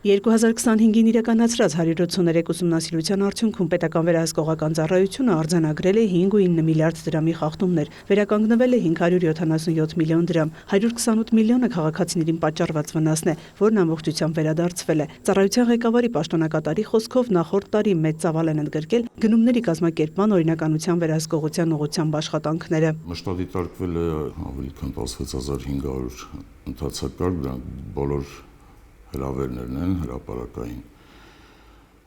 2025-ին իրականացրած 183 ուսումնասիրության արդյունքում պետական վերահսկողական ծառայությունը արձանագրել է 5.9 միլիարդ դրամի խախտումներ, վերականգնվել է 577 միլիոն դրամ, 128 միլիոնը քաղաքացիներին պատճառված վնասն է, որն ամբողջությամբ վերադարձվել է։ Ծառայության ղեկավարի պաշտոնակատարի խոսքով նախորդ տարի մեծ ծավալ են ընդգրկել գնումների կազմակերպման օրինականության վերահսկողության ուղղությամբ աշխատանքները։ Մշտադիտարկվել է ավելի քան 16500 ընթացակարգ, դրանք բոլոր հրավերներն են հրապարակային։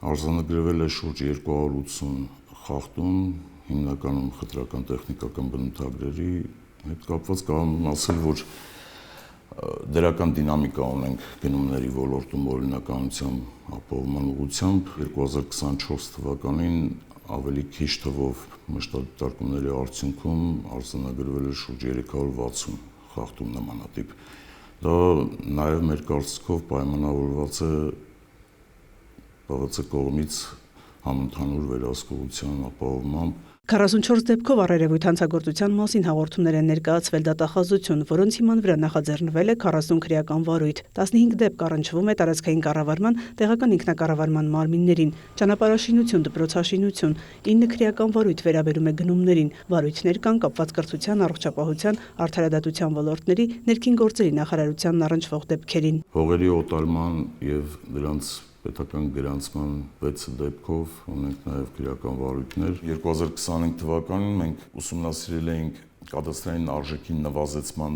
Արձանագրվել է շուրջ 280 խախտում, հիմնականում խտրական տեխնիկական բնութագրերի հետ կապված, կարող եմ ասել, որ դրական դինամիկա ունենք գնումների ոլորտում օրինականության ապահովման ուղղությամբ։ 2024 թվականին ավելի քիչ թվով մշտադիտարկումների արդյունքում արձանագրվել է շուրջ 360 խախտում նմանատիպ։ Դա նաև մեր կարծիքով պայմանավորված է ՊՎԾ կողմից համընդհանուր վերահսկողության ապահովմամբ։ 44 դեպքով առերևույթ հանցագործության մասին հաղորդումներ են ներկայացվել դատախազություն, որոնց հիման վրա նախաձեռնվել է 40 քրեական վարույթ, 15 դեպք առնչվում է տարածքային կառավարման, տեղական ինքնակառավարման մարմիններին, ճանապարհաշինություն, դպրոցաշինություն, 9 քրեական վարույթ վերաբերում է գնումներին, վարույթներ կան կապված կրթության, առողջապահության, արդարադատության ոլորտների, ներքին գործերի նախարարությանն առնչվող դեպքերին։ Հողերի օտարման եւ դրանց պետական գրանցման 6 դեպքով ունենք նաև քրեական վարույթներ։ 2025 թվականին մենք ուսումնասիրել էինք կադաստրային արժեքի նվազեցման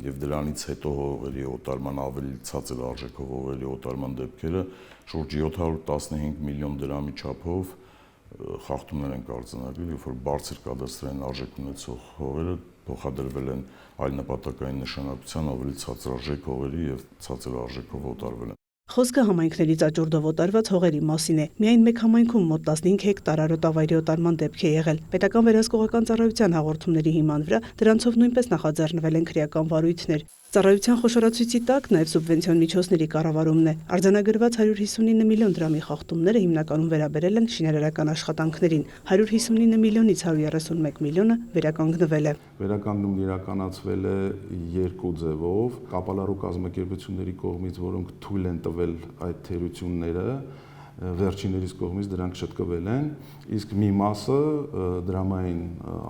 եւ դրանից հետո հողերի օտարման ավելի ցածր արժեքով հողերի օտարման դեպքերը շուրջ 715 միլիոն դրամի չափով խախտումներ են արձանագրել, երբ որ բարձր կադաստրային արժեք ունեցող հողերը փոխադրվել են այլ նպատակային նշանակության ավելի ցածր արժեք հողերի եւ ցածր արժեքով օտարվել են։ Խոսքը համայնքներից աճուրդով օտարված հողերի մասին է։ Միայն մեկ համայնքում մոտ 15 հեկտար արոտավայրի օտարման դեպք է եղել։ Պետական վերահսկողական ծառայության հաղորդումների հիման վրա դրանցով նույնպես նախաձեռնվել են քրեական վարույթներ։ Ծառայության խոշորացույցի տակ նաև սուբվենցիոն միջոցների կառավարումն է։ Արձանագրված 159 միլիոն դրամի խախտումները հիմնականում վերաբերել են շինարարական աշխատանքներին։ 159 միլիոնից 131 միլիոնը վերականգնվել է։ Վերականգնումն իրականացվել է 2 ձևով՝ կապալառու կազմակերպությունների կողմից, որոնք թույլ են տվել այդ թերությունները, վերջիններիս կողմից դրանք շտկվել են, իսկ մի մասը դրամային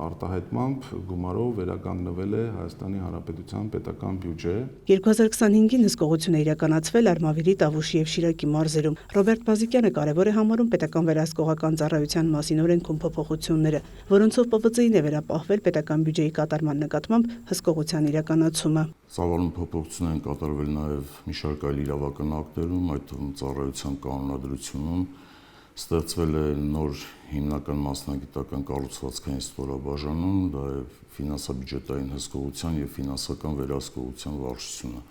արտահայտմամբ գումարով վերականգնվել է Հայաստանի Հանրապետության պետական բյուջե։ 2025-ին հսկողություն է իրականացվել Արմավիրի, Տավուշի եւ Շիրակի մարզերում։ Ռոբերտ Բազիկյանը կարևոր է համարում պետական վերահսկողական ծառայության մասին օրենքում փոփոխությունները, որոնցով ՊՎԾ-ին է վերապահվել պետական բյուջեի կատարման նկատմամբ հսկողության իրականացումը։ Ծավալուն փոփոխություններ են կատարվել նաև մի շարք այլ իրավական ակտերում, այդ թվում ծառայության կանոնադրությունում ստեղծվել է նոր հիմնական մասնագիտական կառուցվածքային ստորաբաժանում, դա է ֆինանսա-բյուջետային հսկողության եւ ֆինանսական վերահսկողության վարչությունը։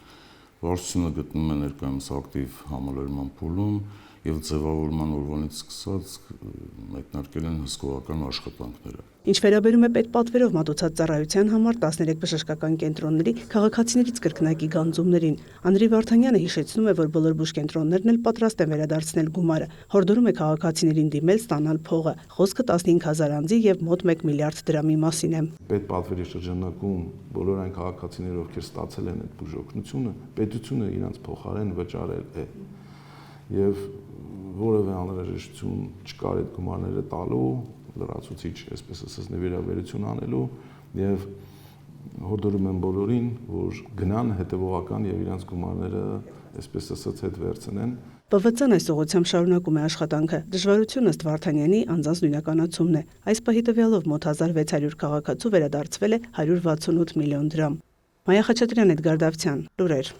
Վարչությունը գտնվում է ներկայումս ակտիվ համալրման փուլում եւ ձևավորման օրվանից սկսած մեկնարկել են հսկողական աշխատանքները։ Ինչ վերաբերում է պետպատվերով մատուցած ծառայության համար 13 բժշկական կենտրոնների քաղաքացիներից կրկնակի գանձումներին, Անդրեյ Վարդանյանը հիշեցնում է, որ բոլոր բուժկենտրոններն էլ պատրաստ են վերադարձնել գումարը, հորդորում է քաղաքացիներին դիմել ստանալ փողը, խոսքը 15000 անձի եւ մոտ 1 միլիարդ դրամի մասին է։ Պետպատվերի շրջանակում բոլոր այն քաղաքացիները, ովքեր ստացել են այդ բուժօգնությունը, պետությունը իրենց փոխարեն վճարել է եւ որևէ անհրաժեշտություն չկար այդ գումարները տալու, լրացուցիչ, այսպես ասած, նվիրաբերություն անելու եւ հորդորում եմ բոլորին, որ գնան հետեւողական եւ իրենց գումարները, այսպես ասած, հետ վերցնեն։ ՊՎԾ-ն այս ուղղությամբ շարունակում է աշխատանքը։ Դժվարությունը ըստ Վարդանյանի անձանց նույնականացումն է։ Այս պահի տվյալով մոտ 1600 քաղաքացու վերադարձվել է 168 միլիոն դրամ։ Մայա Խաչատրյան, Էդգար Դավթյան, լուրեր։